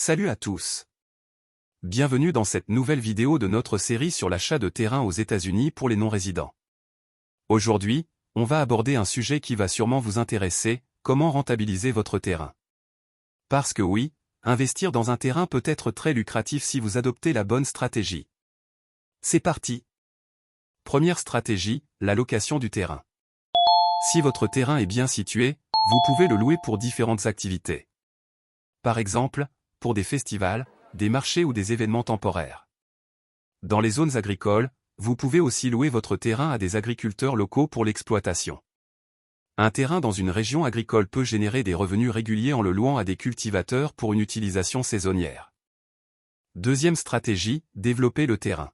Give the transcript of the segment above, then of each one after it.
Salut à tous. Bienvenue dans cette nouvelle vidéo de notre série sur l'achat de terrain aux États-Unis pour les non-résidents. Aujourd'hui, on va aborder un sujet qui va sûrement vous intéresser, comment rentabiliser votre terrain. Parce que oui, investir dans un terrain peut être très lucratif si vous adoptez la bonne stratégie. C'est parti. Première stratégie, la location du terrain. Si votre terrain est bien situé, vous pouvez le louer pour différentes activités. Par exemple, pour des festivals, des marchés ou des événements temporaires. Dans les zones agricoles, vous pouvez aussi louer votre terrain à des agriculteurs locaux pour l'exploitation. Un terrain dans une région agricole peut générer des revenus réguliers en le louant à des cultivateurs pour une utilisation saisonnière. Deuxième stratégie, développer le terrain.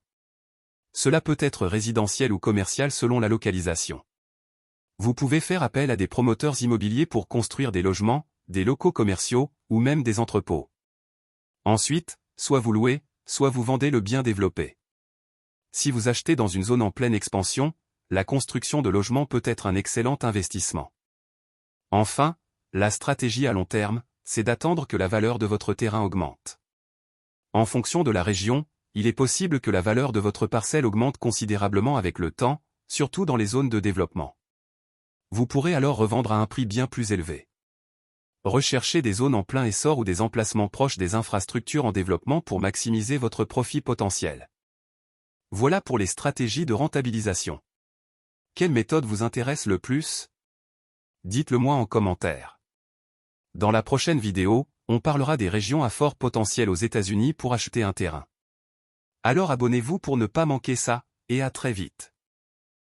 Cela peut être résidentiel ou commercial selon la localisation. Vous pouvez faire appel à des promoteurs immobiliers pour construire des logements, des locaux commerciaux, ou même des entrepôts. Ensuite, soit vous louez, soit vous vendez le bien développé. Si vous achetez dans une zone en pleine expansion, la construction de logements peut être un excellent investissement. Enfin, la stratégie à long terme, c'est d'attendre que la valeur de votre terrain augmente. En fonction de la région, il est possible que la valeur de votre parcelle augmente considérablement avec le temps, surtout dans les zones de développement. Vous pourrez alors revendre à un prix bien plus élevé. Recherchez des zones en plein essor ou des emplacements proches des infrastructures en développement pour maximiser votre profit potentiel. Voilà pour les stratégies de rentabilisation. Quelle méthode vous intéresse le plus? Dites-le moi en commentaire. Dans la prochaine vidéo, on parlera des régions à fort potentiel aux États-Unis pour acheter un terrain. Alors abonnez-vous pour ne pas manquer ça, et à très vite.